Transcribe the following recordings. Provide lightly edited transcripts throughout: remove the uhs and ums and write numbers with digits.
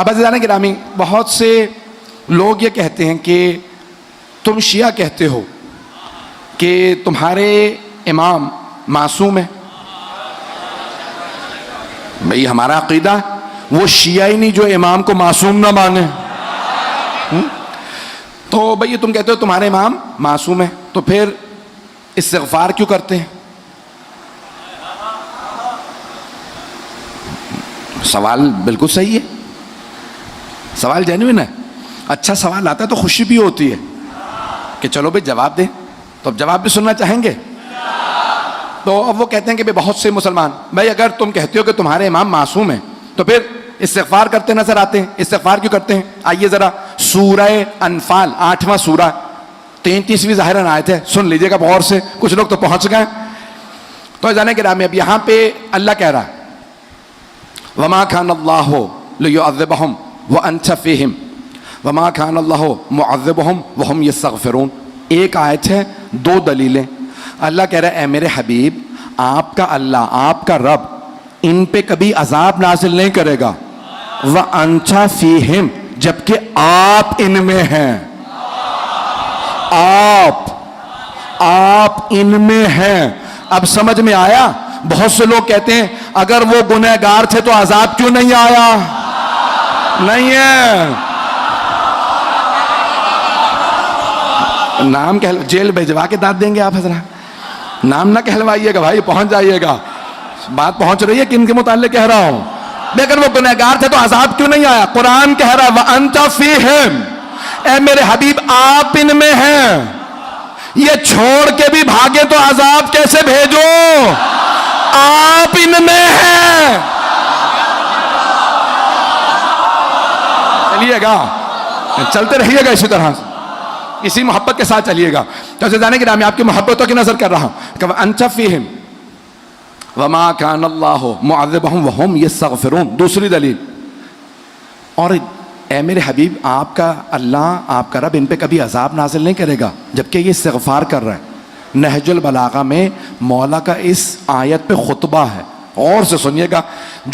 اب عزیزان گرامی، بہت سے لوگ یہ کہتے ہیں کہ تم شیعہ کہتے ہو کہ تمہارے امام معصوم ہے. بھئی ہمارا عقیدہ وہ شیعہ ہی نہیں جو امام کو معصوم نہ مانے. تو بھئی تم کہتے ہو تمہارے امام معصوم ہے، تو پھر استغفار کیوں کرتے ہیں؟ سوال بالکل صحیح ہے، سوال جینوئن ہے. اچھا سوال آتا ہے تو خوشی بھی ہوتی ہے کہ چلو بھئی جواب دیں. تو اب جواب بھی سننا چاہیں گے؟ تو اب وہ کہتے ہیں کہ بہت سے مسلمان، بھائی اگر تم کہتے ہو کہ تمہارے امام معصوم ہیں تو پھر استغفار کرتے نظر آتے ہیں. استغفار کیوں کرتے ہیں؟ آئیے ذرا سورہ انفال 8واں سورہ 33ویں ظاہراً آیت ہے، سن لیجئے گا غور سے، کچھ لوگ تو پہنچ گئے. تو جانے کے اب یہاں پہ اللہ کہہ رہا ہے وَمَا كَانَ اللَّهُ لِيُعَذِّبَهُمْ وَأَنْتَ فِيهِمْ وَمَا كَانَ اللَّهُ مُعَذِّبُهُمْ وَهُمْ يَسْتَغْفِرُونَ. ایک آیت ہے، دو دلیلیں. اللہ کہہ رہا ہے اے میرے حبیب، آپ کا اللہ، آپ کا رب ان پہ کبھی عذاب نازل نہیں کرے گا. وَأَنْتَ فِيهِمْ، جبکہ آپ ان میں ہیں. آپ ان میں ہیں. اب سمجھ میں آیا؟ بہت سے لوگ کہتے ہیں اگر وہ گنہگار تھے تو عذاب کیوں نہیں آیا؟ نہیں ہے. نام جیل بھیجوا کے داد دیں گے آپ حضرات. نام نہ کہلوائیے گا بھائی، پہنچ جائیے گا. بات پہنچ رہی ہے کہ ان کے متعلق کہہ رہا ہوں. لیکن وہ گنہگار تھے تو عذاب کیوں نہیں آیا؟ قرآن کہہ رہا وَأَنْتَ فِيهِمْ، اے میرے حبیب آپ ان میں ہیں. یہ چھوڑ کے بھی بھاگے تو عذاب کیسے بھیجو؟ آپ ان میں ہیں. چلیے گا، چلتے رہیے گا اسی طرح سے، اسی محبت کے ساتھ چلیے گا. تو جانے کے نام آپ کی محبتوں کی نظر کر رہا ہوں کہ وَأَنْتَ فِيهِمْ وَمَا كَانَ اللَّهُ مُعَذِّبَهُمْ وَهُمْ يَسْتَغْفِرُونَ. دوسری دلیل، اور اے میرے حبیب آپ کا اللہ، آپ کا رب ان پہ کبھی عذاب نازل نہیں کرے گا جبکہ یہ استغفار کر رہا ہے. نہج البلاغہ میں مولا کا اس آیت پہ خطبہ ہے، اور سے سنیے گا.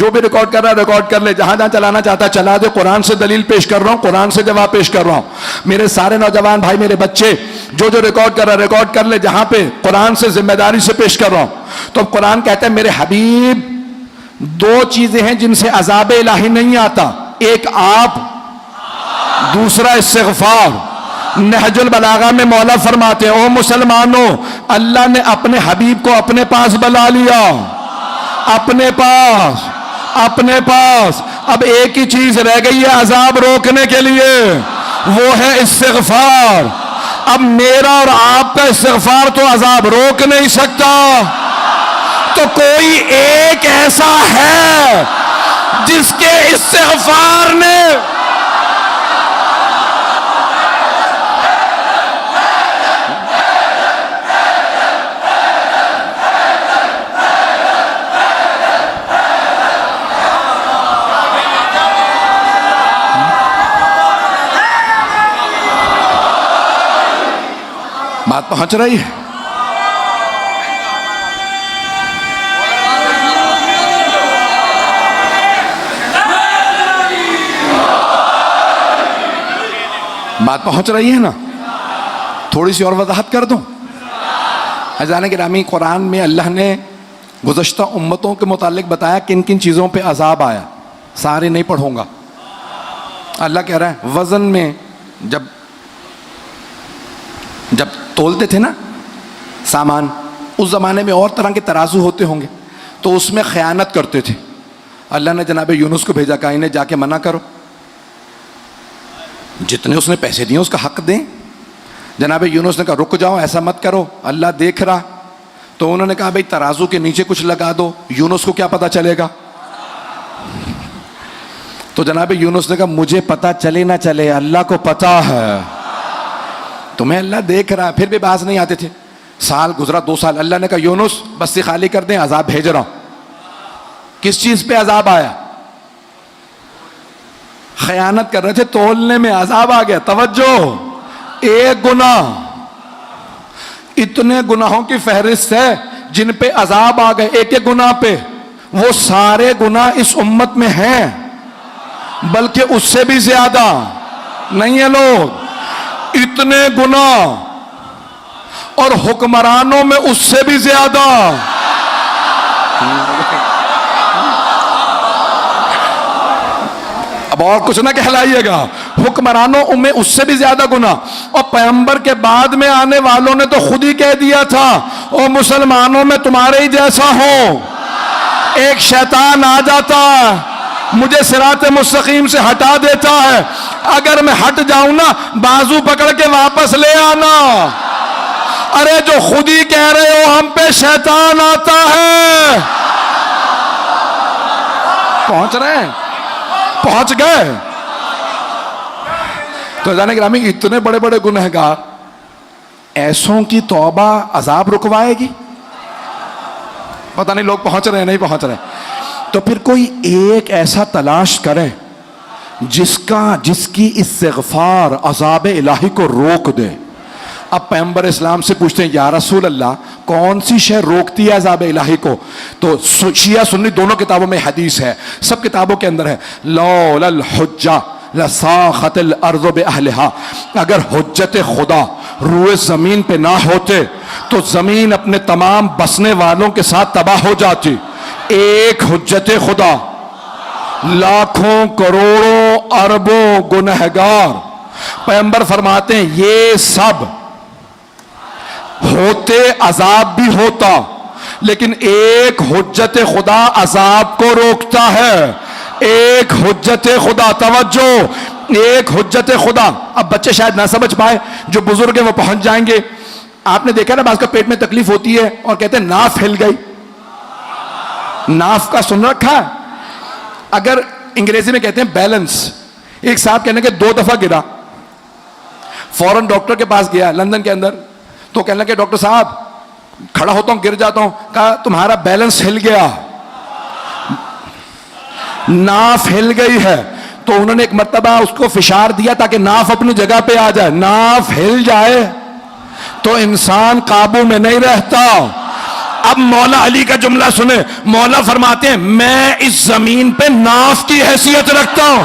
جو بھی ریکارڈ کر رہا ہے ریکارڈ کر لے، جہاں جہاں چلانا چاہتا ہے چلا دے. قرآن سے دلیل پیش کر رہا ہوں، قرآن سے جواب پیش کر رہا ہوں. میرے سارے نوجوان بھائی، میرے بچے، جو ریکارڈ کر رہا ہے ریکارڈ کر لے، جہاں پہ قرآن سے ذمہ داری سے پیش کر رہا ہوں. تو قرآن کہتا ہے میرے حبیب دو چیزیں ہیں جن سے عذاب الہی نہیں آتا، ایک آپ، دوسرا استغفار. نہج البلاغہ میں مولا فرماتے ہیں او مسلمانوں، اللہ نے اپنے حبیب کو اپنے پاس بلا لیا، اپنے پاس. اب ایک ہی چیز رہ گئی ہے عذاب روکنے کے لیے، وہ ہے استغفار. اب میرا اور آپ کا استغفار تو عذاب روک نہیں سکتا. تو کوئی ایک ایسا ہے جس کے استغفار نے بات پہنچ رہی ہے. بات پہنچ رہی ہے نا؟ تھوڑی سی اور وضاحت کر دوں. عزیزان گرامی، قرآن میں اللہ نے گزشتہ امتوں کے متعلق بتایا کن کن چیزوں پہ عذاب آیا. سارے نہیں پڑھوں گا. اللہ کہہ رہا ہے وزن میں جب تولتے تھے نا سامان، اس زمانے میں اور طرح کے ترازو ہوتے ہوں گے، تو اس میں خیانت کرتے تھے. اللہ نے جناب یونس کو بھیجا کہ انہیں جا کے منع کرو، جتنے اس نے پیسے دیے اس کا حق دیں. جناب یونس نے کہا رک جاؤ، ایسا مت کرو، اللہ دیکھ رہا. تو انہوں نے کہا بھئی ترازو کے نیچے کچھ لگا دو، یونس کو کیا پتا چلے گا؟ تو جناب یونس نے کہا مجھے پتا چلے نہ چلے، اللہ کو پتا ہے، تمہیں اللہ دیکھ رہا ہے. پھر بھی باز نہیں آتے تھے. سال گزرا، 2 سال. اللہ نے کہا یونس بستی خالی کر دیں، عذاب بھیج رہا ہوں. کس چیز پہ عذاب آیا؟ خیانت کر رہے تھے، تولنے میں عذاب آ گیا. توجہ، ایک گناہ، اتنے گناہوں کی فہرست ہے جن پہ عذاب آ گئے ایک ایک گناہ پہ. وہ سارے گناہ اس امت میں ہیں. بلکہ اس سے بھی زیادہ نہیں ہے لوگ، اتنے گنا، اور حکمرانوں میں اس سے بھی زیادہ۔ اب اور کچھ نہ کہلائیے گا، حکمرانوں میں اس سے بھی زیادہ گناہ، اور پیغمبر کے بعد میں آنے والوں نے تو خود ہی کہہ دیا تھا او مسلمانوں میں تمہارے ہی جیسا ہوں، ایک شیطان آ جاتا ہے مجھے صراط مستقیم سے ہٹا دیتا ہے، اگر میں ہٹ جاؤں نا بازو پکڑ کے واپس لے آنا۔ ارے جو خود ہی کہہ رہے ہو ہم پہ شیطان آتا ہے، پہنچ رہے ہیں، پہنچ گئے۔ تو جانے گرامی اتنے بڑے بڑے گنہگار، ایسوں کی توبہ عذاب رکوائے گی؟ پتہ نہیں لوگ پہنچ رہے ہیں نہیں پہنچ رہے۔ تو پھر کوئی ایک ایسا تلاش کرے جس کی استغفار عذاب الہی کو روک دے۔ اب پیغمبر اسلام سے پوچھتے ہیں یا رسول اللہ کون سی شے روکتی ہے عذاب الہی کو؟ تو شیعہ سنی دونوں کتابوں میں حدیث ہے، سب کتابوں کے اندر ہے، لولا الحجہ لساخت الارض باہلہا، اگر حجت خدا روئے زمین پہ نہ ہوتے تو زمین اپنے تمام بسنے والوں کے ساتھ تباہ ہو جاتی۔ ایک حجت خدا، لاکھوں کروڑوں اربوں گنہگار، پیغمبر فرماتے ہیں یہ سب ہوتے عذاب بھی ہوتا، لیکن ایک حجت خدا عذاب کو روکتا ہے۔ ایک حجت خدا، توجہ، ایک حجت خدا۔ اب بچے شاید نہ سمجھ پائے، جو بزرگ ہیں وہ پہنچ جائیں گے۔ آپ نے دیکھا نا بعض کا پیٹ میں تکلیف ہوتی ہے اور کہتے ہیں ناف ہل گئی، ناف کا سن رکھا ہے؟ اگر انگریزی میں کہتے ہیں بیلنس، ایک صاحب کہنے کے 2 دفعہ گرا، فوراً ڈاکٹر کے پاس گیا لندن کے اندر، تو کہنے لگے ڈاکٹر صاحب کھڑا ہوتا ہوں گر جاتا ہوں، کہا تمہارا بیلنس ہل گیا، ناف ہل گئی ہے۔ تو انہوں نے ایک مرتبہ اس کو فشار دیا تاکہ ناف اپنی جگہ پہ آ جائے۔ ناف ہل جائے تو انسان قابو میں نہیں رہتا۔ اب مولا علی کا جملہ سنیں، مولا فرماتے ہیں میں اس زمین پہ ناف کی حیثیت رکھتا ہوں۔